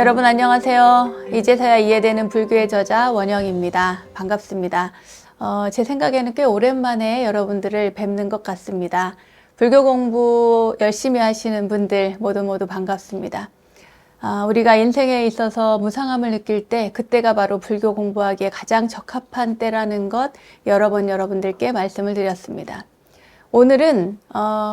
여러분 안녕하세요. 이제서야 이해되는 불교의 저자 원영입니다. 반갑습니다. 제 생각에는 꽤 오랜만에 여러분들을 뵙는 것 같습니다. 불교 공부 열심히 하시는 분들 모두 반갑습니다. 우리가 인생에 있어서 무상함을 느낄 때 그때가 바로 불교 공부하기에 가장 적합한 때라는 것 여러 번 여러분들께 말씀을 드렸습니다. 오늘은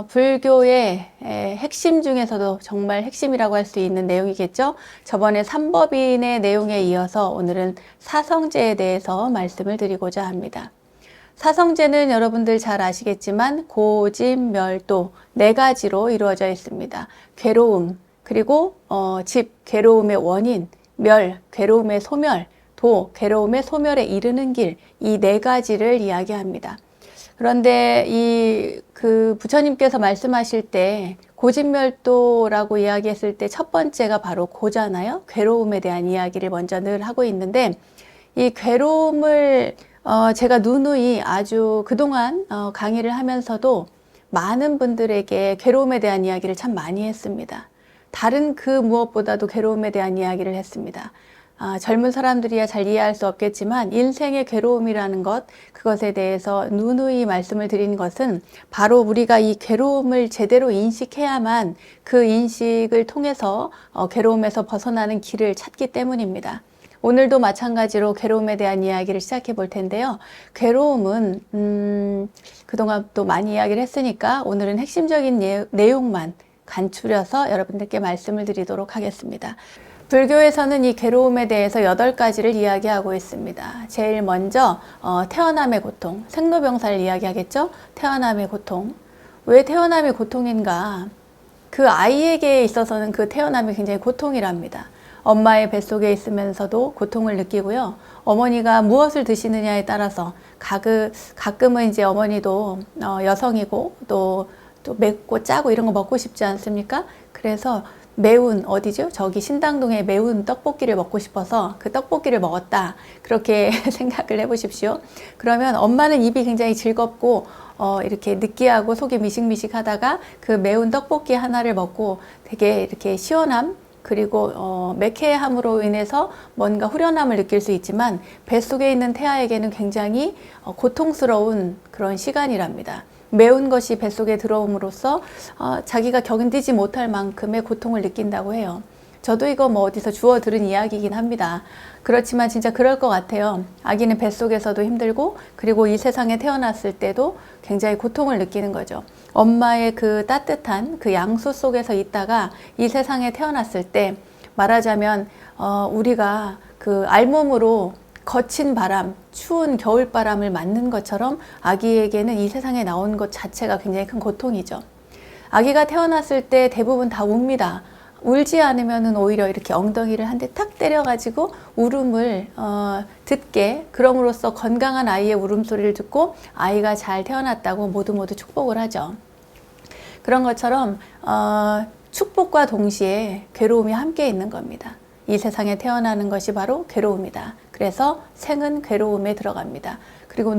불교의 핵심 중에서도 정말 핵심이라고 할 수 있는 내용이겠죠. 저번에 삼법인의 내용에 이어서 오늘은 사성제에 대해서 말씀을 드리고자 합니다. 사성제는 여러분들 잘 아시겠지만 고집멸도 네 가지로 이루어져 있습니다. 괴로움, 그리고 집, 괴로움의 원인, 멸, 괴로움의 소멸, 도, 괴로움의 소멸에 이르는 길, 이 네 가지를 이야기합니다. 그런데 부처님께서 말씀하실 때 고집멸도라고 이야기했을 때 첫 번째가 바로 고잖아요. 괴로움에 대한 이야기를 먼저 늘 하고 있는데 이 괴로움을 제가 누누이 아주 그동안 강의를 하면서도 많은 분들에게 괴로움에 대한 이야기를 참 많이 했습니다. 다른 그 무엇보다도 괴로움에 대한 이야기를 했습니다. 젊은 사람들이야 잘 이해할 수 없겠지만 인생의 괴로움이라는 것, 그것에 대해서 누누이 말씀을 드린 것은 바로 우리가 이 괴로움을 제대로 인식해야만 그 인식을 통해서 괴로움에서 벗어나는 길을 찾기 때문입니다. 오늘도 마찬가지로 괴로움에 대한 이야기를 시작해 볼 텐데요. 괴로움은 그동안 또 많이 이야기를 했으니까 오늘은 핵심적인 내용만 간추려서 여러분들께 말씀을 드리도록 하겠습니다. 불교에서는 이 괴로움에 대해서 8가지를 이야기하고 있습니다. 제일 먼저 태어남의 고통, 생로병사를 이야기하겠죠? 태어남의 고통. 왜 태어남이 고통인가? 그 아이에게 있어서는 그 태어남이 굉장히 고통이랍니다. 엄마의 뱃속에 있으면서도 고통을 느끼고요. 어머니가 무엇을 드시느냐에 따라서 가끔은 이제 어머니도 여성이고 또 맵고 짜고 이런 거 먹고 싶지 않습니까? 그래서 매운 어디죠? 저기 신당동에 매운 떡볶이를 먹고 싶어서 그 떡볶이를 먹었다. 그렇게 생각을 해보십시오. 그러면 엄마는 입이 굉장히 즐겁고 이렇게 느끼하고 속이 미식미식 하다가 그 매운 떡볶이 하나를 먹고 되게 이렇게 시원함 그리고 매캐함으로 인해서 뭔가 후련함을 느낄 수 있지만 뱃속에 있는 태아에게는 굉장히 고통스러운 그런 시간이랍니다. 매운 것이 뱃속에 들어옴으로써 자기가 견디지 못할 만큼의 고통을 느낀다고 해요. 저도 이거 어디서 주워 들은 이야기이긴 합니다. 그렇지만 진짜 그럴 것 같아요. 아기는 뱃속에서도 힘들고 그리고 이 세상에 태어났을 때도 굉장히 고통을 느끼는 거죠. 엄마의 그 따뜻한 그 양수 속에서 있다가 이 세상에 태어났을 때 말하자면 우리가 그 알몸으로 거친 바람, 추운 겨울바람을 맞는 것처럼 아기에게는 이 세상에 나온 것 자체가 굉장히 큰 고통이죠. 아기가 태어났을 때 대부분 다 웁니다. 울지 않으면 오히려 이렇게 엉덩이를 한 대 탁 때려가지고 울음을 듣게, 그럼으로써 건강한 아이의 울음소리를 듣고 아이가 잘 태어났다고 모두 축복을 하죠. 그런 것처럼 축복과 동시에 괴로움이 함께 있는 겁니다. 이 세상에 태어나는 것이 바로 괴로움이다. 그래서 생은 괴로움에 들어갑니다. 그리고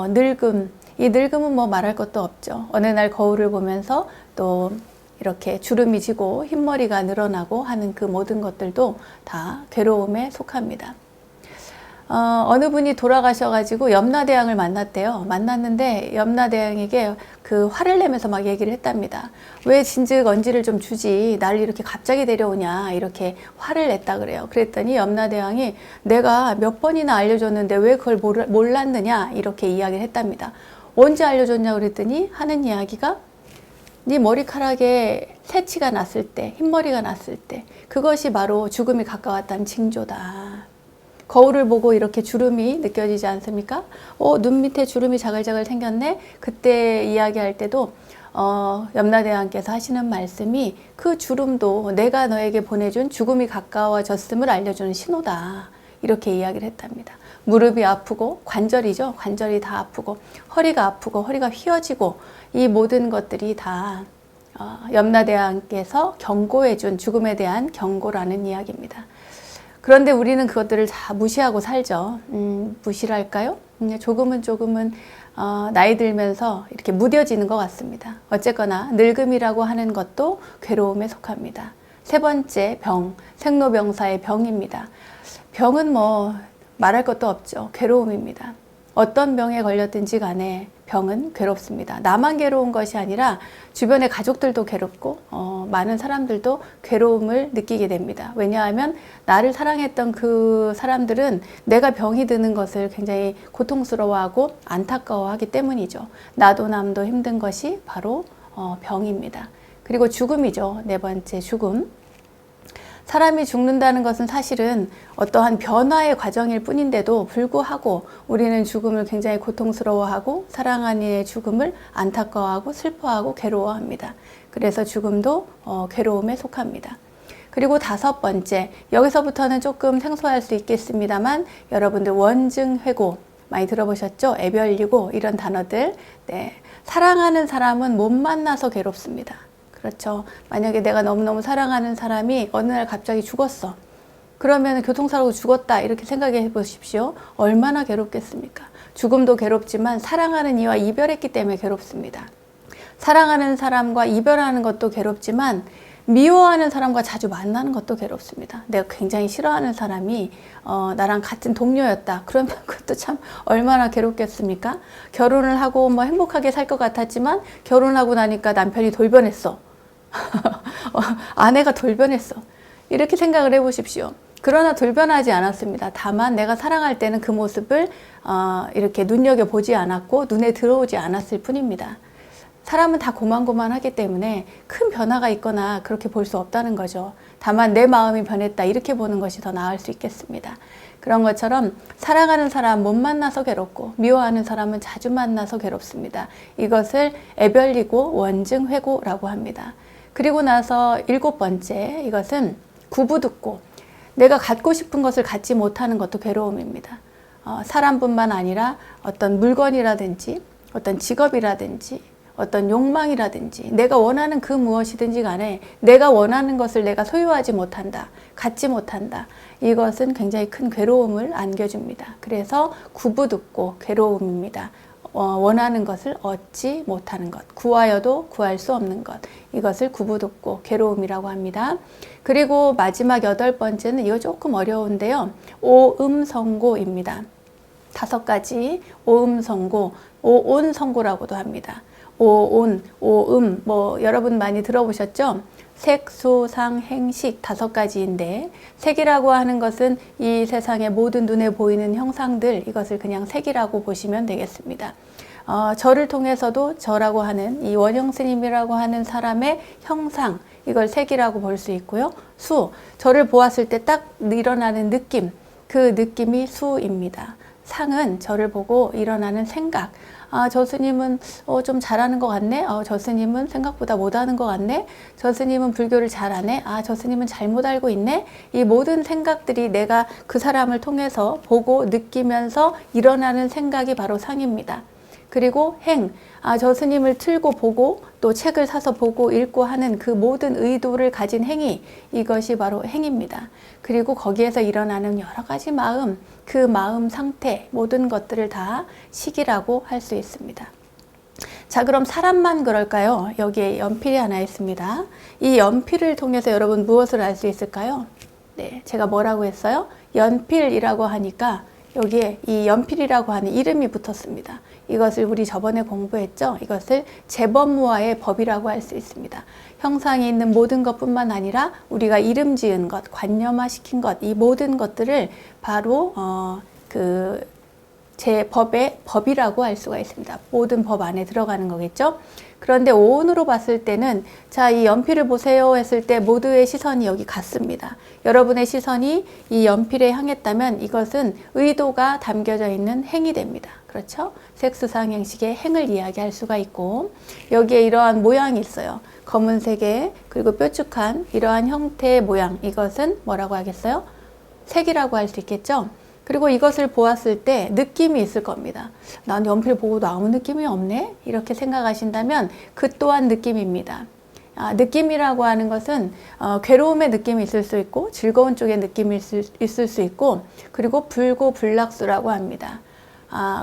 늙음. 이 늙음은 말할 것도 없죠. 어느 날 거울을 보면서 또 이렇게 주름이 지고 흰머리가 늘어나고 하는 그 모든 것들도 다 괴로움에 속합니다. 어느 분이 돌아가셔가지고 염라대왕을 만났대요. 만났는데 염라대왕에게 그 화를 내면서 막 얘기를 했답니다. 왜 진즉 언지를 좀 주지 나를 이렇게 갑자기 데려오냐 이렇게 화를 냈다 그래요. 그랬더니 염라대왕이 내가 몇 번이나 알려줬는데 왜 그걸 몰랐느냐 이렇게 이야기를 했답니다. 언제 알려줬냐고 그랬더니 하는 이야기가 네 머리카락에 새치가 났을 때 흰머리가 났을 때 그것이 바로 죽음이 가까웠다는 징조다. 거울을 보고 이렇게 주름이 느껴지지 않습니까? 눈 밑에 주름이 자글자글 생겼네? 그때 이야기할 때도 염라대왕께서 하시는 말씀이 그 주름도 내가 너에게 보내준 죽음이 가까워졌음을 알려주는 신호다. 이렇게 이야기를 했답니다. 무릎이 아프고 관절이죠. 관절이 다 아프고 허리가 아프고 허리가 휘어지고 이 모든 것들이 다 염라대왕께서 경고해준 죽음에 대한 경고라는 이야기입니다. 그런데 우리는 그것들을 다 무시하고 살죠. 무시랄까요? 조금은 나이 들면서 이렇게 무뎌지는 것 같습니다. 어쨌거나 늙음이라고 하는 것도 괴로움에 속합니다. 세 번째 병, 생로병사의 병입니다. 병은 뭐 말할 것도 없죠. 괴로움입니다. 어떤 병에 걸렸든지 간에 병은 괴롭습니다. 나만 괴로운 것이 아니라 주변의 가족들도 괴롭고 많은 사람들도 괴로움을 느끼게 됩니다. 왜냐하면 나를 사랑했던 그 사람들은 내가 병이 드는 것을 굉장히 고통스러워하고 안타까워하기 때문이죠. 나도 남도 힘든 것이 바로 병입니다. 그리고 죽음이죠. 네 번째, 죽음. 사람이 죽는다는 것은 사실은 어떠한 변화의 과정일 뿐인데도 불구하고 우리는 죽음을 굉장히 고통스러워하고 사랑하는 이의 죽음을 안타까워하고 슬퍼하고 괴로워합니다. 그래서 죽음도 괴로움에 속합니다. 그리고 다섯 번째, 여기서부터는 조금 생소할 수 있겠습니다만 여러분들 원증회고 많이 들어보셨죠? 애별리고 이런 단어들. 네, 사랑하는 사람은 못 만나서 괴롭습니다. 그렇죠. 만약에 내가 너무너무 사랑하는 사람이 어느 날 갑자기 죽었어. 그러면 교통사고로 죽었다 이렇게 생각해 보십시오. 얼마나 괴롭겠습니까? 죽음도 괴롭지만 사랑하는 이와 이별했기 때문에 괴롭습니다. 사랑하는 사람과 이별하는 것도 괴롭지만 미워하는 사람과 자주 만나는 것도 괴롭습니다. 내가 굉장히 싫어하는 사람이 나랑 같은 동료였다. 그러면 그것도 참 얼마나 괴롭겠습니까? 결혼을 하고 뭐 행복하게 살 것 같았지만 결혼하고 나니까 남편이 돌변했어. 아내가 돌변했어. 이렇게 생각을 해보십시오. 그러나 돌변하지 않았습니다. 다만 내가 사랑할 때는 그 모습을 이렇게 눈여겨보지 않았고 눈에 들어오지 않았을 뿐입니다. 사람은 다 고만고만하기 때문에 큰 변화가 있거나 그렇게 볼 수 없다는 거죠. 다만 내 마음이 변했다 이렇게 보는 것이 더 나을 수 있겠습니다. 그런 것처럼 사랑하는 사람 못 만나서 괴롭고 미워하는 사람은 자주 만나서 괴롭습니다. 이것을 애별리고 원증회고라고 합니다. 그리고 나서 일곱 번째, 이것은 구부듣고 내가 갖고 싶은 것을 갖지 못하는 것도 괴로움입니다. 사람뿐만 아니라 어떤 물건이라든지 어떤 직업이라든지 어떤 욕망이라든지 내가 원하는 그 무엇이든지 간에 내가 원하는 것을 내가 소유하지 못한다, 갖지 못한다. 이것은 굉장히 큰 괴로움을 안겨줍니다. 그래서 구부듣고 괴로움입니다. 원하는 것을 얻지 못하는 것, 구하여도 구할 수 없는 것, 이것을 구부듣고 괴로움이라고 합니다. 그리고 마지막 여덟 번째는 이거 조금 어려운데요. 오음성고입니다. 다섯 가지 오음성고, 오온성고라고도 합니다. 오온, 오음, 뭐 여러분 많이 들어보셨죠? 색, 수, 상, 행, 식 다섯 가지인데 색이라고 하는 것은 이 세상의 모든 눈에 보이는 형상들, 이것을 그냥 색이라고 보시면 되겠습니다. 저를 통해서도 저라고 하는 이 원영 스님이라고 하는 사람의 형상, 이걸 색이라고 볼 수 있고요. 수, 저를 보았을 때 딱 일어나는 느낌, 그 느낌이 수입니다. 상은 저를 보고 일어나는 생각, 저 스님은 좀 잘하는 것 같네. 저 스님은 생각보다 못하는 것 같네. 저 스님은 불교를 잘하네. 저 스님은 잘못 알고 있네. 이 모든 생각들이 내가 그 사람을 통해서 보고 느끼면서 일어나는 생각이 바로 상입니다. 그리고 행, 저 스님을 틀고 보고 또 책을 사서 보고 읽고 하는 그 모든 의도를 가진 행위, 이것이 바로 행입니다. 그리고 거기에서 일어나는 여러 가지 마음, 그 마음 상태, 모든 것들을 다 식이라고 할 수 있습니다. 자, 그럼 사람만 그럴까요? 여기에 연필이 하나 있습니다. 이 연필을 통해서 여러분 무엇을 알 수 있을까요? 네, 제가 뭐라고 했어요? 연필이라고 하니까 여기에 이 연필이라고 하는 이름이 붙었습니다. 이것을 우리 저번에 공부했죠? 이것을 재범무화의 법이라고 할 수 있습니다. 형상이 있는 모든 것뿐만 아니라 우리가 이름 지은 것, 관념화시킨 것, 이 모든 것들을 바로 제 법의 법이라고 할 수가 있습니다. 모든 법 안에 들어가는 거겠죠? 그런데 오온으로 봤을 때는 자, 이 연필을 보세요 했을 때 모두의 시선이 여기 갔습니다. 여러분의 시선이 이 연필에 향했다면 이것은 의도가 담겨져 있는 행이 됩니다. 그렇죠? 색수상행식의 행을 이야기할 수가 있고 여기에 이러한 모양이 있어요. 검은색의 그리고 뾰족한 이러한 형태의 모양, 이것은 뭐라고 하겠어요? 색이라고 할 수 있겠죠? 그리고 이것을 보았을 때 느낌이 있을 겁니다. 난 연필 보고도 아무 느낌이 없네? 이렇게 생각하신다면 그 또한 느낌입니다. 느낌이라고 하는 것은 괴로움의 느낌이 있을 수 있고 즐거운 쪽의 느낌이 있을 수 있고 그리고 불고불락수라고 합니다.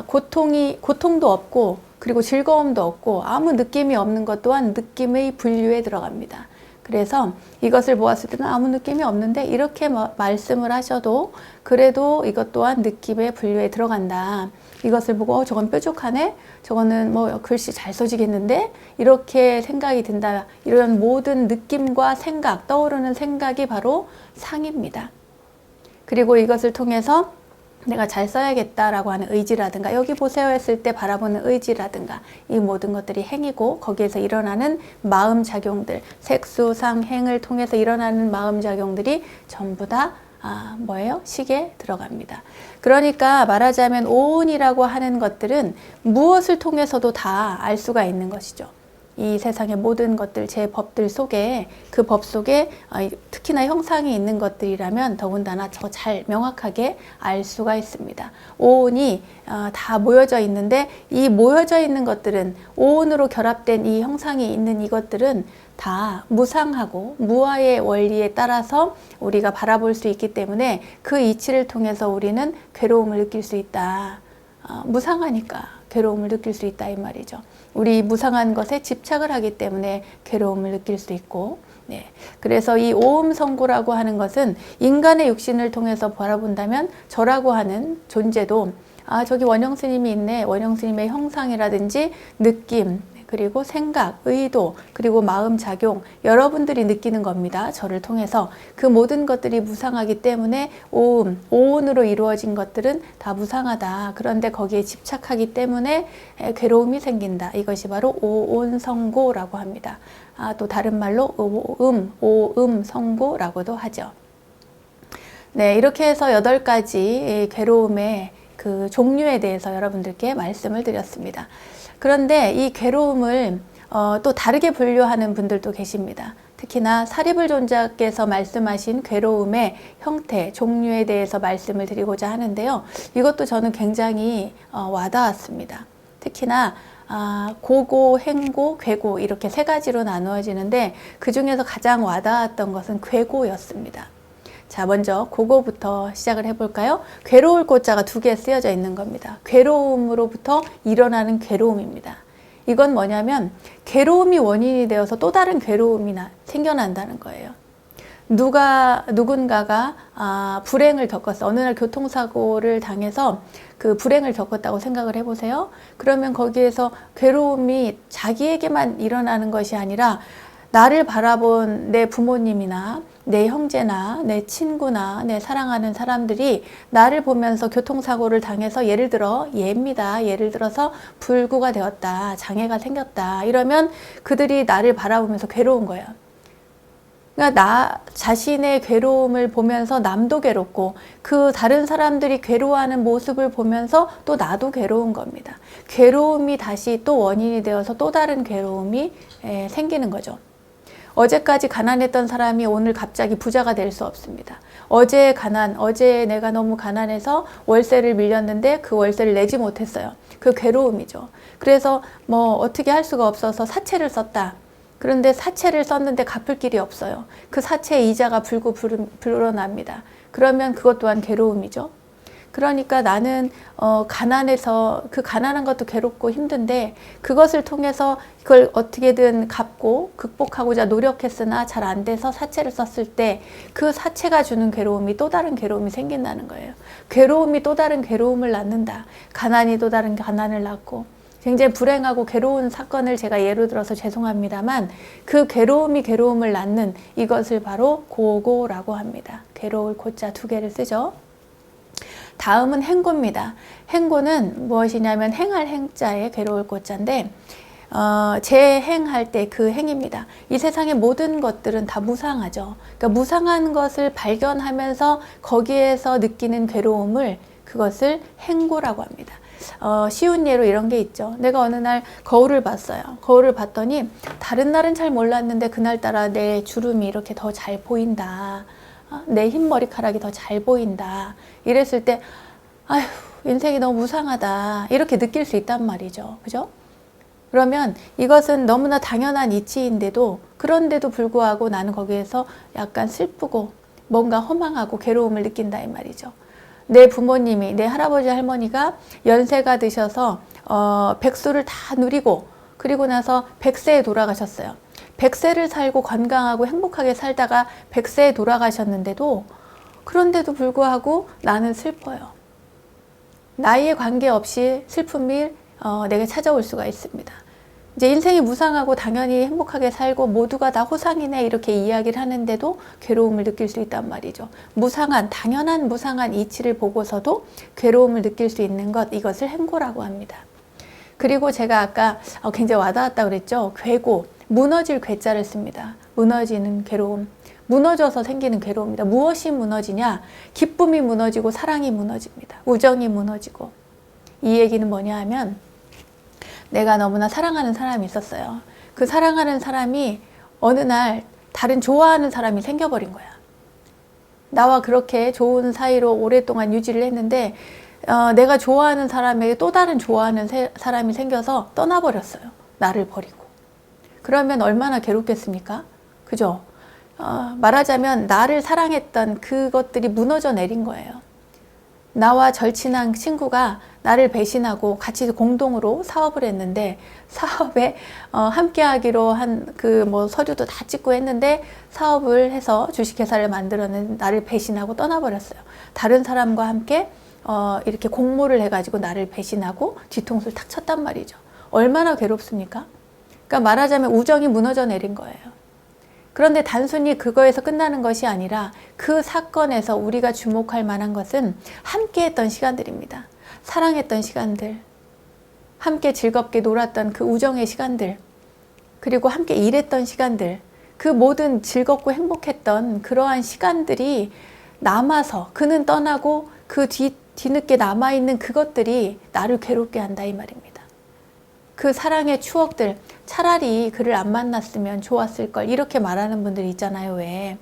고통도 없고 그리고 즐거움도 없고 아무 느낌이 없는 것 또한 느낌의 분류에 들어갑니다. 그래서 이것을 보았을 때는 아무 느낌이 없는데 이렇게 말씀을 하셔도 그래도 이것 또한 느낌의 분류에 들어간다. 이것을 보고 저건 뾰족하네? 저거는 뭐 글씨 잘 써지겠는데? 이렇게 생각이 든다. 이런 모든 느낌과 생각, 떠오르는 생각이 바로 상입니다. 그리고 이것을 통해서 내가 잘 써야겠다라고 하는 의지라든가 여기 보세요 했을 때 바라보는 의지라든가 이 모든 것들이 행이고 거기에서 일어나는 마음작용들, 색수상 행을 통해서 일어나는 마음작용들이 전부 다 뭐예요? 식에 들어갑니다. 그러니까 말하자면 오온이라고 하는 것들은 무엇을 통해서도 다 알 수가 있는 것이죠. 이 세상의 모든 것들, 제 법들 속에 그 법 속에 특히나 형상이 있는 것들이라면 더군다나 더 잘 명확하게 알 수가 있습니다. 오온이 다 모여져 있는데 이 모여져 있는 것들은 오온으로 결합된 이 형상이 있는 이것들은 다 무상하고 무아의 원리에 따라서 우리가 바라볼 수 있기 때문에 그 이치를 통해서 우리는 괴로움을 느낄 수 있다. 무상하니까 괴로움을 느낄 수 있다 이 말이죠. 우리 무상한 것에 집착을 하기 때문에 괴로움을 느낄 수 있고 네. 그래서 이 오음성고라고 하는 것은 인간의 육신을 통해서 바라본다면 저라고 하는 존재도 저기 원영 스님이 있네. 원영 스님의 형상이라든지 느낌 그리고 생각, 의도, 그리고 마음작용 여러분들이 느끼는 겁니다. 저를 통해서 그 모든 것들이 무상하기 때문에 오음, 오온으로 이루어진 것들은 다 무상하다. 그런데 거기에 집착하기 때문에 괴로움이 생긴다. 이것이 바로 오온성고라고 합니다. 또 다른 말로 오음성고라고도 하죠. 네, 이렇게 해서 8가지 괴로움의 그 종류에 대해서 여러분들께 말씀을 드렸습니다. 그런데 이 괴로움을 또 다르게 분류하는 분들도 계십니다. 특히나 사리불존자께서 말씀하신 괴로움의 형태, 종류에 대해서 말씀을 드리고자 하는데요. 이것도 저는 굉장히 와닿았습니다. 특히나 고고, 행고, 괴고 이렇게 3가지로 나누어지는데 그 중에서 가장 와닿았던 것은 괴고였습니다. 자, 먼저 그거부터 시작을 해볼까요? 괴로울 고자가 2개 쓰여져 있는 겁니다. 괴로움으로부터 일어나는 괴로움입니다. 이건 뭐냐면 괴로움이 원인이 되어서 또 다른 괴로움이 생겨난다는 거예요. 누군가가 불행을 겪었어. 어느 날 교통사고를 당해서 그 불행을 겪었다고 생각을 해보세요. 그러면 거기에서 괴로움이 자기에게만 일어나는 것이 아니라 나를 바라본 내 부모님이나 내 형제나 내 친구나 내 사랑하는 사람들이 나를 보면서 교통사고를 당해서 예를 들어서 불구가 되었다, 장애가 생겼다 이러면 그들이 나를 바라보면서 괴로운 거예요. 그러니까 나 자신의 괴로움을 보면서 남도 괴롭고 그 다른 사람들이 괴로워하는 모습을 보면서 또 나도 괴로운 겁니다. 괴로움이 다시 또 원인이 되어서 또 다른 괴로움이 생기는 거죠. 어제까지 가난했던 사람이 오늘 갑자기 부자가 될 수 없습니다. 어제 내가 너무 가난해서 월세를 밀렸는데 그 월세를 내지 못했어요. 그 괴로움이죠. 그래서 뭐 어떻게 할 수가 없어서 사채를 썼다. 그런데 사채를 썼는데 갚을 길이 없어요. 그 사채의 이자가 불어납니다. 그러면 그것 또한 괴로움이죠. 그러니까 나는 가난해서 그 가난한 것도 괴롭고 힘든데 그것을 통해서 그걸 어떻게든 갚고 극복하고자 노력했으나 잘 안 돼서 사채를 썼을 때 그 사채가 주는 괴로움이 또 다른 괴로움이 생긴다는 거예요. 괴로움이 또 다른 괴로움을 낳는다. 가난이 또 다른 가난을 낳고 굉장히 불행하고 괴로운 사건을 제가 예로 들어서 죄송합니다만 그 괴로움이 괴로움을 낳는 이것을 바로 고고라고 합니다. 괴로울 고자 2개를 쓰죠. 다음은 행고입니다. 행고는 무엇이냐면 행할 행자의 괴로울 고자인데 재행할 때 그 행입니다. 이 세상의 모든 것들은 다 무상하죠. 그러니까 무상한 것을 발견하면서 거기에서 느끼는 괴로움을 그것을 행고라고 합니다. 쉬운 예로 이런 게 있죠. 내가 어느 날 거울을 봤어요. 거울을 봤더니 다른 날은 잘 몰랐는데 그날따라 내 주름이 이렇게 더 잘 보인다. 내 흰 머리카락이 더 잘 보인다. 이랬을 때 아휴 인생이 너무 무상하다 이렇게 느낄 수 있단 말이죠. 그죠? 그러면 이것은 너무나 당연한 이치인데도 그런데도 불구하고 나는 거기에서 약간 슬프고 뭔가 허망하고 괴로움을 느낀다 이 말이죠. 내 부모님이 내 할아버지 할머니가 연세가 드셔서 백수를 다 누리고 그리고 나서 100세에 돌아가셨어요. 100세를 살고 건강하고 행복하게 살다가 100세에 돌아가셨는데도, 그런데도 불구하고 나는 슬퍼요. 나이에 관계없이 슬픔이 내게 찾아올 수가 있습니다. 이제 인생이 무상하고 당연히 행복하게 살고 모두가 다 호상이네 이렇게 이야기를 하는데도 괴로움을 느낄 수 있단 말이죠. 무상한, 당연한 무상한 이치를 보고서도 괴로움을 느낄 수 있는 것, 이것을 행고라고 합니다. 그리고 제가 아까 굉장히 와닿았다고 그랬죠. 괴고, 무너질 괴자를 씁니다. 무너지는 괴로움, 무너져서 생기는 괴로움입니다. 무엇이 무너지냐? 기쁨이 무너지고 사랑이 무너집니다. 우정이 무너지고. 이 얘기는 뭐냐 하면, 내가 너무나 사랑하는 사람이 있었어요. 그 사랑하는 사람이 어느 날 다른 좋아하는 사람이 생겨버린 거야. 나와 그렇게 좋은 사이로 오랫동안 유지를 했는데 내가 좋아하는 사람에게 또 다른 좋아하는 사람이 생겨서 떠나버렸어요. 나를 버리고. 그러면 얼마나 괴롭겠습니까? 그죠? 말하자면 나를 사랑했던 그것들이 무너져 내린 거예요. 나와 절친한 친구가 나를 배신하고 같이 공동으로 사업을 했는데, 사업에 함께 하기로 한 그 서류도 다 찍고 했는데, 사업을 해서 주식회사를 만들었는데 나를 배신하고 떠나버렸어요. 다른 사람과 함께 이렇게 공모를 해가지고 나를 배신하고 뒤통수를 탁 쳤단 말이죠. 얼마나 괴롭습니까? 그러니까 말하자면 우정이 무너져 내린 거예요. 그런데 단순히 그거에서 끝나는 것이 아니라 그 사건에서 우리가 주목할 만한 것은 함께 했던 시간들입니다. 사랑했던 시간들, 함께 즐겁게 놀았던 그 우정의 시간들, 그리고 함께 일했던 시간들, 그 모든 즐겁고 행복했던 그러한 시간들이 남아서, 그는 떠나고 그 뒤늦게 남아있는 그것들이 나를 괴롭게 한다 이 말입니다. 그 사랑의 추억들, 차라리 그를 안 만났으면 좋았을 걸, 이렇게 말하는 분들이 있잖아요. 왜?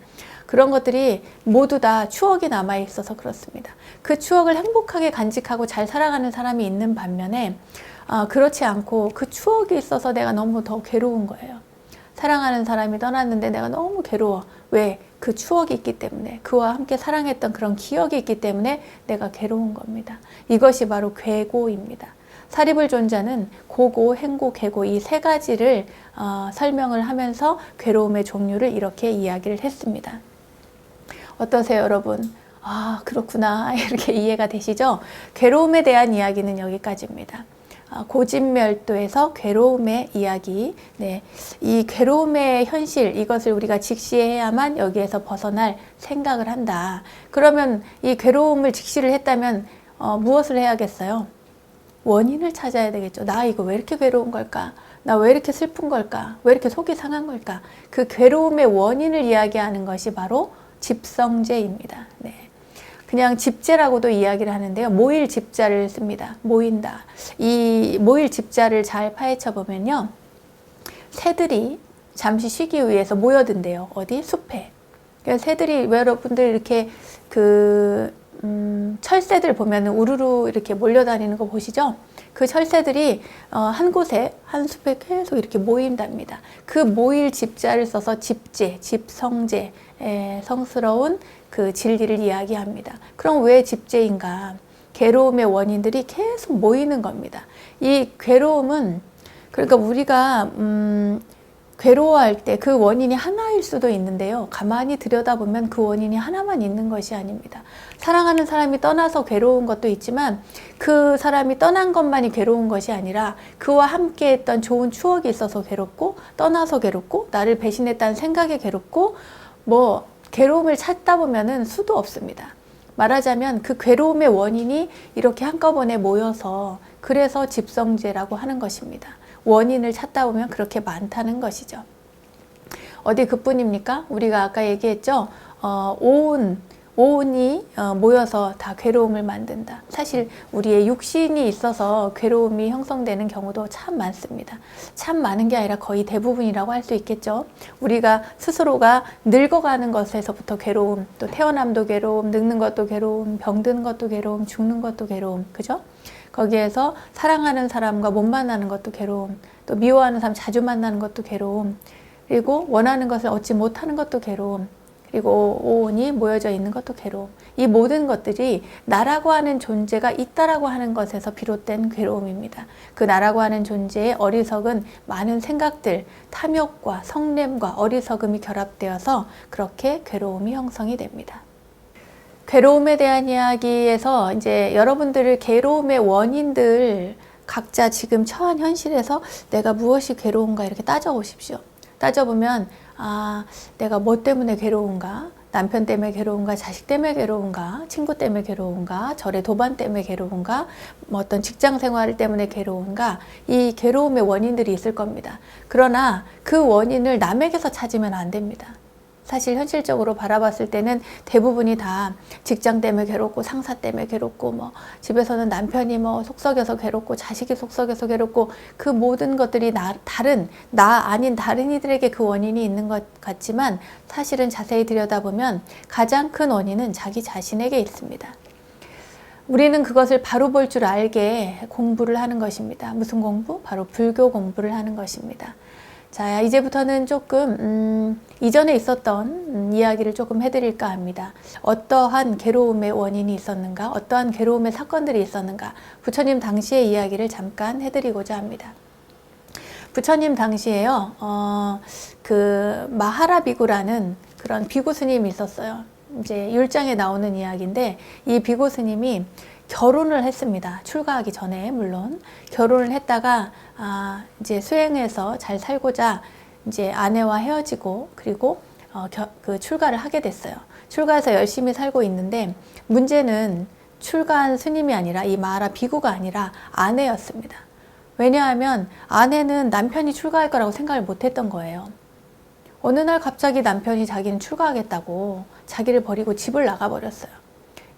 그런 것들이 모두 다 추억이 남아있어서 그렇습니다. 그 추억을 행복하게 간직하고 잘 살아가는 사람이 있는 반면에 그렇지 않고 그 추억이 있어서 내가 너무 더 괴로운 거예요. 사랑하는 사람이 떠났는데 내가 너무 괴로워. 왜? 그 추억이 있기 때문에, 그와 함께 사랑했던 그런 기억이 있기 때문에 내가 괴로운 겁니다. 이것이 바로 괴고입니다. 사리불 존자는 고고, 행고, 괴고 이 세 가지를 설명을 하면서 괴로움의 종류를 이렇게 이야기를 했습니다. 어떠세요, 여러분? 아, 그렇구나. 이렇게 이해가 되시죠? 괴로움에 대한 이야기는 여기까지입니다. 고진멸도에서 괴로움의 이야기, 네, 이 괴로움의 현실, 이것을 우리가 직시해야만 여기에서 벗어날 생각을 한다. 그러면 이 괴로움을 직시를 했다면 무엇을 해야겠어요? 원인을 찾아야 되겠죠. 나 이거 왜 이렇게 괴로운 걸까? 나 왜 이렇게 슬픈 걸까? 왜 이렇게 속이 상한 걸까? 그 괴로움의 원인을 이야기하는 것이 바로 집성제입니다. 네. 그냥 집제라고도 이야기를 하는데요. 모일 집자를 씁니다. 모인다. 이 모일 집자를 잘 파헤쳐 보면요. 새들이 잠시 쉬기 위해서 모여든대요. 어디? 숲에. 그러니까 새들이 왜 여러분들 이렇게 철새들 보면 우르르 이렇게 몰려다니는 거 보시죠? 그 철새들이 한 곳에, 한 숲에 계속 이렇게 모인답니다. 그 모일 집자를 써서 집제, 집성제, 성스러운 그 진리를 이야기합니다. 그럼 왜 집제인가? 괴로움의 원인들이 계속 모이는 겁니다. 이 괴로움은, 그러니까 우리가 괴로워할 때 그 원인이 하나일 수도 있는데요. 가만히 들여다보면 그 원인이 하나만 있는 것이 아닙니다. 사랑하는 사람이 떠나서 괴로운 것도 있지만 그 사람이 떠난 것만이 괴로운 것이 아니라 그와 함께 했던 좋은 추억이 있어서 괴롭고, 떠나서 괴롭고, 나를 배신했다는 생각에 괴롭고, 괴로움을 찾다 보면은 수도 없습니다. 말하자면 그 괴로움의 원인이 이렇게 한꺼번에 모여서, 그래서 집성제라고 하는 것입니다. 원인을 찾다 보면 그렇게 많다는 것이죠. 어디 그뿐입니까? 우리가 아까 얘기했죠. 오운이 모여서 다 괴로움을 만든다. 사실 우리의 육신이 있어서 괴로움이 형성되는 경우도 참 많습니다. 참 많은 게 아니라 거의 대부분이라고 할 수 있겠죠. 우리가 스스로가 늙어가는 것에서부터 괴로움, 또 태어남도 괴로움, 늙는 것도 괴로움, 병드는 것도 괴로움, 죽는 것도 괴로움, 그죠? 거기에서 사랑하는 사람과 못 만나는 것도 괴로움, 또 미워하는 사람 자주 만나는 것도 괴로움, 그리고 원하는 것을 얻지 못하는 것도 괴로움, 그리고 오온이 모여져 있는 것도 괴로움. 이 모든 것들이 나라고 하는 존재가 있다라고 하는 것에서 비롯된 괴로움입니다. 그 나라고 하는 존재의 어리석은 많은 생각들, 탐욕과 성냄과 어리석음이 결합되어서 그렇게 괴로움이 형성이 됩니다. 괴로움에 대한 이야기에서 이제 여러분들을 괴로움의 원인들 각자 지금 처한 현실에서 내가 무엇이 괴로운가 이렇게 따져보십시오. 따져보면 내가 뭐 때문에 괴로운가? 남편 때문에 괴로운가? 자식 때문에 괴로운가? 친구 때문에 괴로운가? 절의 도반 때문에 괴로운가? 뭐 어떤 직장 생활 때문에 괴로운가? 이 괴로움의 원인들이 있을 겁니다. 그러나 그 원인을 남에게서 찾으면 안 됩니다. 사실 현실적으로 바라봤을 때는 대부분이 다 직장 때문에 괴롭고 상사 때문에 괴롭고 뭐 집에서는 남편이 뭐 속썩여서 괴롭고 자식이 속썩여서 괴롭고 그 모든 것들이 나 아닌 다른 이들에게 그 원인이 있는 것 같지만 사실은 자세히 들여다보면 가장 큰 원인은 자기 자신에게 있습니다. 우리는 그것을 바로 볼 줄 알게 공부를 하는 것입니다. 무슨 공부? 바로 불교 공부를 하는 것입니다. 자, 이제부터는 조금 이전에 있었던 이야기를 조금 해드릴까 합니다. 어떠한 괴로움의 원인이 있었는가? 어떠한 괴로움의 사건들이 있었는가? 부처님 당시의 이야기를 잠깐 해드리고자 합니다. 부처님 당시에요, 그 마하라비구라는 그런 비구 스님이 있었어요. 이제 율장에 나오는 이야기인데 이 비구 스님이 결혼을 했습니다. 출가하기 전에 물론 결혼을 했다가 이제 수행해서 잘 살고자 이제 아내와 헤어지고 그리고 그 출가를 하게 됐어요. 출가해서 열심히 살고 있는데 문제는 출가한 스님이 아니라 이 마하라 비구가 아니라 아내였습니다. 왜냐하면 아내는 남편이 출가할 거라고 생각을 못했던 거예요. 어느 날 갑자기 남편이 자기는 출가하겠다고 자기를 버리고 집을 나가버렸어요.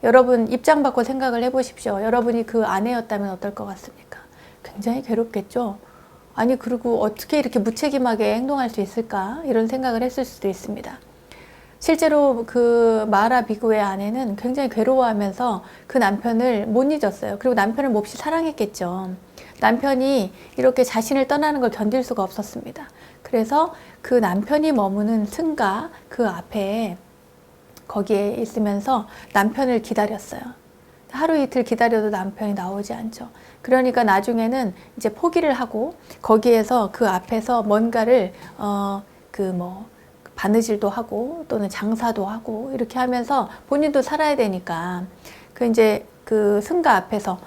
여러분 입장 바꿔 생각을 해보십시오. 여러분이 그 아내였다면 어떨 것 같습니까? 굉장히 괴롭겠죠? 아니 그리고 어떻게 이렇게 무책임하게 행동할 수 있을까? 이런 생각을 했을 수도 있습니다. 실제로 그 마하라 비구의 아내는 굉장히 괴로워하면서 그 남편을 못 잊었어요. 그리고 남편을 몹시 사랑했겠죠. 남편이 이렇게 자신을 떠나는 걸 견딜 수가 없었습니다. 그래서 그 남편이 머무는 승가 그 앞에 거기에 있으면서 남편을 기다렸어요. 하루 이틀 기다려도 남편이 나오지 않죠. 그러니까 나중에는 이제 포기를 하고 거기에서 그 앞에서 뭔가를 바느질도 하고 또는 장사도 하고 이렇게 하면서 본인도 살아야 되니까 그 이제 그 승가 앞에서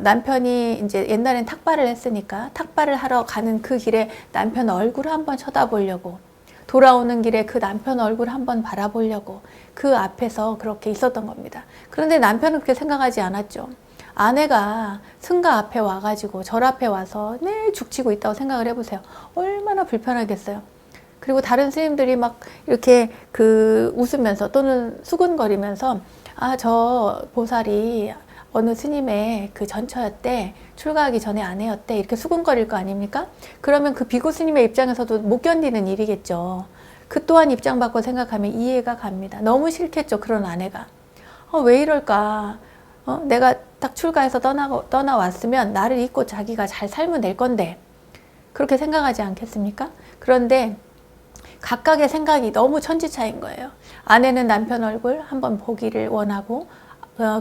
남편이 이제 옛날엔 탁발을 했으니까 탁발을 하러 가는 그 길에 남편 얼굴을 한번 쳐다보려고 돌아오는 길에 그 남편 얼굴 한번 바라보려고 그 앞에서 그렇게 있었던 겁니다. 그런데 남편은 그렇게 생각하지 않았죠. 아내가 승가 앞에 와가지고 절 앞에 와서 네 죽치고 있다고 생각을 해보세요. 얼마나 불편하겠어요. 그리고 다른 스님들이 막 이렇게 그 웃으면서 또는 수근거리면서 저 보살이 어느 스님의 그 전처였대, 출가하기 전에 아내였대, 이렇게 수군거릴 거 아닙니까? 그러면 그 비구 스님의 입장에서도 못 견디는 일이겠죠. 그 또한 입장 바꿔 생각하면 이해가 갑니다. 너무 싫겠죠, 그런 아내가. 왜 이럴까? 내가 딱 출가해서 떠나왔으면 나를 잊고 자기가 잘 살면 될 건데, 그렇게 생각하지 않겠습니까? 그런데 각각의 생각이 너무 천지차이인 거예요. 아내는 남편 얼굴 한번 보기를 원하고,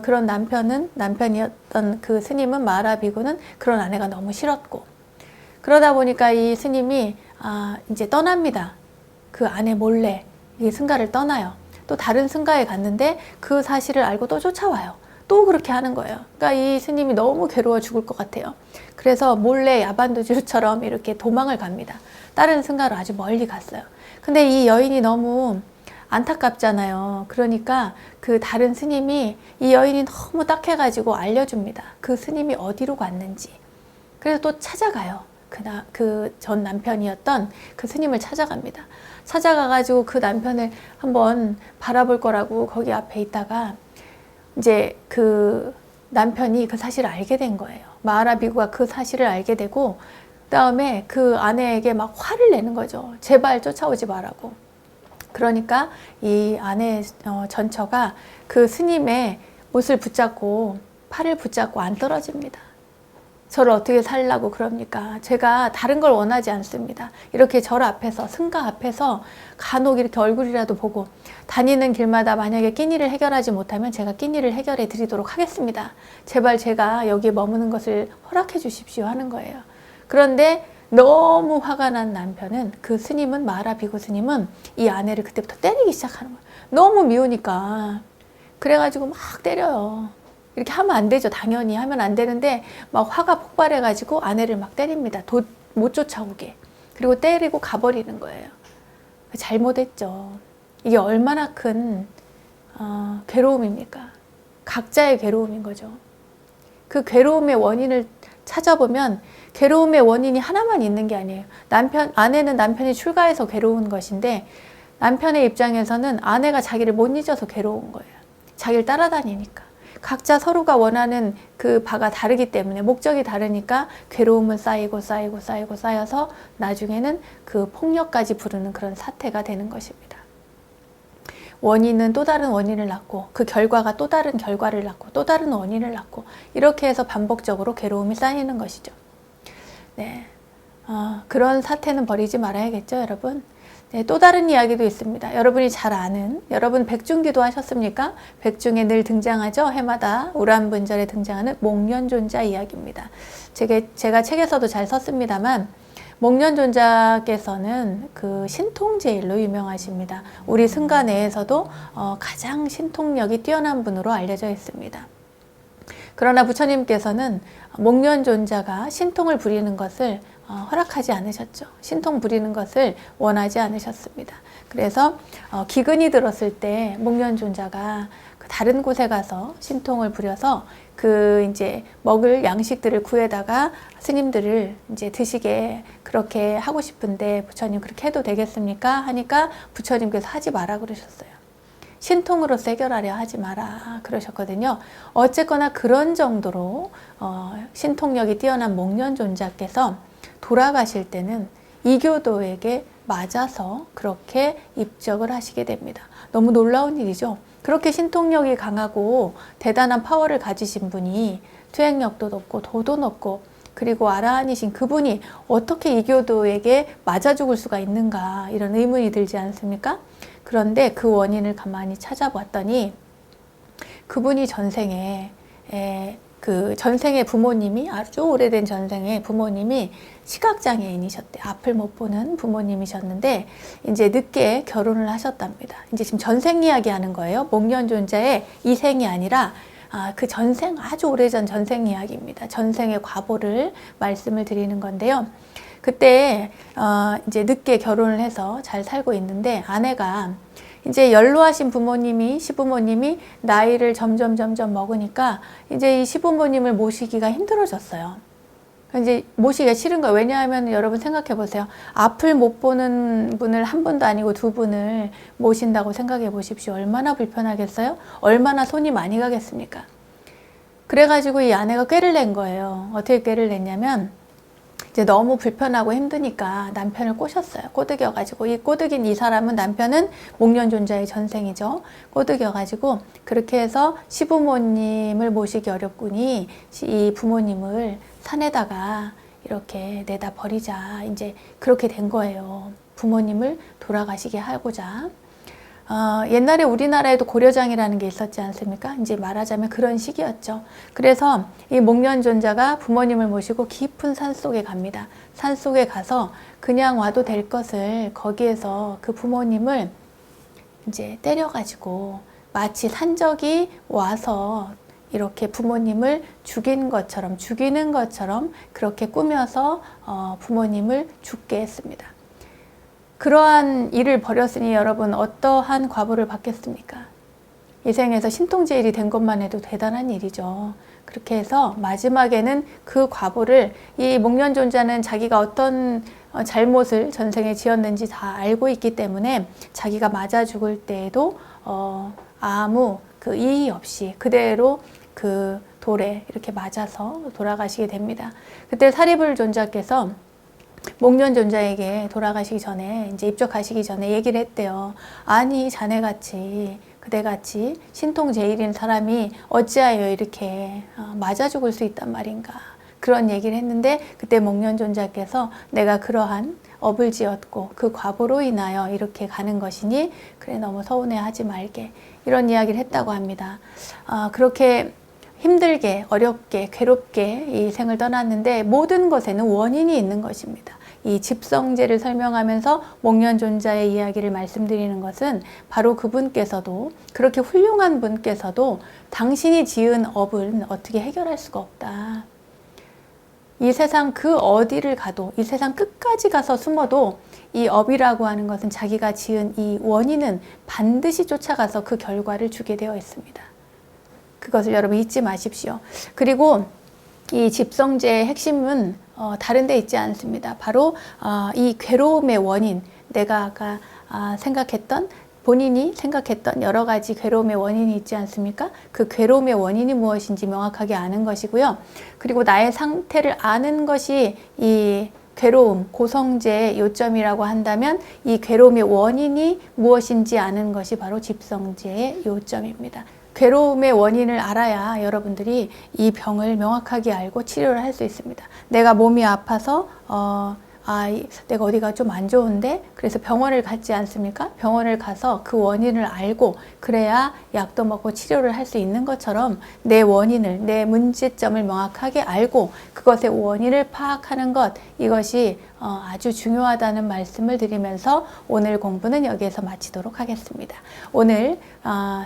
그런 남편이었던 그 스님은 마하라 비구는 그런 아내가 너무 싫었고, 그러다 보니까 이 스님이 이제 떠납니다. 그 아내 몰래 이 승가를 떠나요. 또 다른 승가에 갔는데 그 사실을 알고 또 쫓아와요. 또 그렇게 하는 거예요. 그러니까 이 스님이 너무 괴로워 죽을 것 같아요. 그래서 몰래 야반도주처럼 이렇게 도망을 갑니다. 다른 승가로 아주 멀리 갔어요. 근데 이 여인이 너무 안타깝잖아요. 그러니까 그 다른 스님이 이 여인이 너무 딱해가지고 알려줍니다. 그 스님이 어디로 갔는지. 그래서 또 찾아가요. 그 전 남편이었던 그 스님을 찾아갑니다. 찾아가가지고 그 남편을 한번 바라볼 거라고 거기 앞에 있다가 이제 그 남편이 그 사실을 알게 된 거예요. 마하라 비구가 그 사실을 알게 되고 그다음에 그 아내에게 막 화를 내는 거죠. 제발 쫓아오지 말라고. 그러니까 이 아내 전처가 그 스님의 옷을 붙잡고 팔을 붙잡고 안 떨어집니다. 저를 어떻게 살라고 그럽니까? 제가 다른 걸 원하지 않습니다. 이렇게 절 앞에서, 승가 앞에서 간혹 이렇게 얼굴이라도 보고 다니는 길마다 만약에 끼니를 해결하지 못하면 제가 끼니를 해결해 드리도록 하겠습니다. 제발 제가 여기에 머무는 것을 허락해 주십시오 하는 거예요. 그런데 너무 화가 난 남편은, 그 스님은, 마하라 비구 스님은 이 아내를 그때부터 때리기 시작하는 거예요. 너무 미우니까. 그래가지고 막 때려요. 이렇게 하면 안 되죠. 당연히 하면 안 되는데 막 화가 폭발해가지고 아내를 막 때립니다. 못 쫓아오게. 그리고 때리고 가버리는 거예요. 잘못했죠. 이게 얼마나 큰 괴로움입니까? 각자의 괴로움인 거죠. 그 괴로움의 원인을 찾아보면 괴로움의 원인이 하나만 있는 게 아니에요. 아내는 남편이 출가해서 괴로운 것인데 남편의 입장에서는 아내가 자기를 못 잊어서 괴로운 거예요. 자기를 따라다니니까. 각자 서로가 원하는 그 바가 다르기 때문에, 목적이 다르니까 괴로움은 쌓여서 나중에는 그 폭력까지 부르는 그런 사태가 되는 것입니다. 원인은 또 다른 원인을 낳고, 그 결과가 또 다른 결과를 낳고, 또 다른 원인을 낳고, 이렇게 해서 반복적으로 괴로움이 쌓이는 것이죠. 네, 그런 사태는 버리지 말아야겠죠, 여러분. 네, 또 다른 이야기도 있습니다. 여러분이 잘 아는, 여러분 백중기도 하셨습니까? 백중에 늘 등장하죠. 해마다 우란분절에 등장하는 목련존자 이야기입니다. 제가 책에서도 잘 썼습니다만 목련존자께서는 그 신통제일로 유명하십니다. 우리 승가 내에서도 가장 신통력이 뛰어난 분으로 알려져 있습니다. 그러나 부처님께서는 목련존자가 신통을 부리는 것을 허락하지 않으셨죠. 신통 부리는 것을 원하지 않으셨습니다. 그래서 기근이 들었을 때 목련존자가 다른 곳에 가서 신통을 부려서 그 이제 먹을 양식들을 구해다가 스님들을 이제 드시게 그렇게 하고 싶은데, 부처님 그렇게 해도 되겠습니까? 하니까 부처님께서 하지 마라 그러셨어요. 신통으로서 해결하려 하지 마라 그러셨거든요. 어쨌거나 그런 정도로 신통력이 뛰어난 목련존자께서 돌아가실 때는 이교도에게 맞아서 그렇게 입적을 하시게 됩니다. 너무 놀라운 일이죠. 그렇게 신통력이 강하고 대단한 파워를 가지신 분이 투행력도 높고 도도 높고 그리고 아라한이신 그분이 어떻게 이교도에게 맞아 죽을 수가 있는가, 이런 의문이 들지 않습니까? 그런데 그 원인을 가만히 찾아봤더니 그분이 전생에 그 전생의 부모님이, 아주 오래된 전생의 부모님이 시각장애인이셨대. 앞을 못 보는 부모님이셨는데 이제 늦게 결혼을 하셨답니다. 이제 지금 전생 이야기 하는 거예요. 목련존자의 이 생이 아니라 그 전생, 아주 오래전 전생 이야기입니다. 전생의 과보를 말씀을 드리는 건데요. 그때 이제 늦게 결혼을 해서 잘 살고 있는데 아내가 이제 연로하신 부모님이, 시부모님이 나이를 점점 먹으니까 이제 이 시부모님을 모시기가 힘들어졌어요. 이제 모시기가 싫은 거예요. 왜냐하면 여러분 생각해 보세요. 앞을 못 보는 분을 한 분도 아니고 두 분을 모신다고 생각해 보십시오. 얼마나 불편하겠어요? 얼마나 손이 많이 가겠습니까? 그래가지고 이 아내가 꾀를 낸 거예요. 어떻게 꾀를 냈냐면 이제 너무 불편하고 힘드니까 남편을 꼬셨어요. 꼬드겨가지고, 이 꼬드긴 이 사람은, 남편은 목련존자의 전생이죠. 꼬드겨가지고 그렇게 해서 시부모님을 모시기 어렵구니 이 부모님을 산에다가 이렇게 내다 버리자, 이제 그렇게 된 거예요. 부모님을 돌아가시게 하고자. 옛날에 우리나라에도 고려장이라는 게 있었지 않습니까? 이제 말하자면 그런 시기였죠. 그래서 이 목련존자가 부모님을 모시고 깊은 산 속에 갑니다. 산 속에 가서 그냥 와도 될 것을 거기에서 그 부모님을 이제 때려가지고 마치 산적이 와서 이렇게 부모님을 죽이는 것처럼 그렇게 꾸며서 부모님을 죽게 했습니다. 그러한 일을 벌였으니 여러분 어떠한 과보를 받겠습니까? 이 생에서 신통제일이 된 것만 해도 대단한 일이죠. 그렇게 해서 마지막에는 그 과보를, 이 목련존자는 자기가 어떤 잘못을 전생에 지었는지 다 알고 있기 때문에 자기가 맞아 죽을 때에도 아무 그 이의 없이 그대로 그 돌에 이렇게 맞아서 돌아가시게 됩니다. 그때 사리불 존자께서 목련존자에게 돌아가시기 전에, 이제 입적하시기 전에 얘기를 했대요. 아니 자네같이, 그대같이 신통제일인 사람이 어찌하여 이렇게 맞아 죽을 수 있단 말인가. 그런 얘기를 했는데 그때 목련존자께서 내가 그러한 업을 지었고 그 과보로 인하여 이렇게 가는 것이니 그래 너무 서운해하지 말게 이런 이야기를 했다고 합니다. 그렇게 힘들게 어렵게 괴롭게 이 생을 떠났는데 모든 것에는 원인이 있는 것입니다. 이 집성제를 설명하면서 목련존자의 이야기를 말씀드리는 것은 바로 그분께서도 그렇게 훌륭한 분께서도 당신이 지은 업은 어떻게 해결할 수가 없다. 이 세상 그 어디를 가도 이 세상 끝까지 가서 숨어도 이 업이라고 하는 것은 자기가 지은 이 원인은 반드시 쫓아가서 그 결과를 주게 되어 있습니다. 그것을 여러분 잊지 마십시오. 그리고 이 집성제의 핵심은 다른 데 있지 않습니다. 바로 이 괴로움의 원인, 내가 아까 생각했던 본인이 생각했던 여러 가지 괴로움의 원인이 있지 않습니까? 그 괴로움의 원인이 무엇인지 명확하게 아는 것이고요. 그리고 나의 상태를 아는 것이 이 괴로움, 고성제의 요점이라고 한다면 이 괴로움의 원인이 무엇인지 아는 것이 바로 집성제의 요점입니다. 괴로움의 원인을 알아야 여러분들이 이 병을 명확하게 알고 치료를 할 수 있습니다. 내가 몸이 아파서 내가 어디가 좀 안 좋은데 그래서 병원을 갔지 않습니까? 병원을 가서 그 원인을 알고 그래야 약도 먹고 치료를 할 수 있는 것처럼 내 원인을, 내 문제점을 명확하게 알고 그것의 원인을 파악하는 것, 이것이 아주 중요하다는 말씀을 드리면서 오늘 공부는 여기에서 마치도록 하겠습니다. 오늘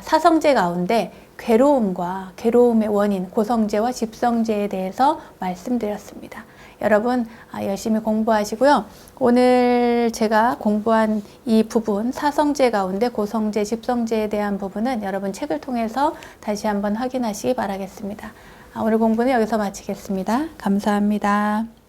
사성제 가운데 괴로움과 괴로움의 원인, 고성제와 집성제에 대해서 말씀드렸습니다. 여러분 열심히 공부하시고요. 오늘 제가 공부한 이 부분, 사성제 가운데 고성제, 집성제에 대한 부분은 여러분 책을 통해서 다시 한번 확인하시기 바라겠습니다. 오늘 공부는 여기서 마치겠습니다. 감사합니다.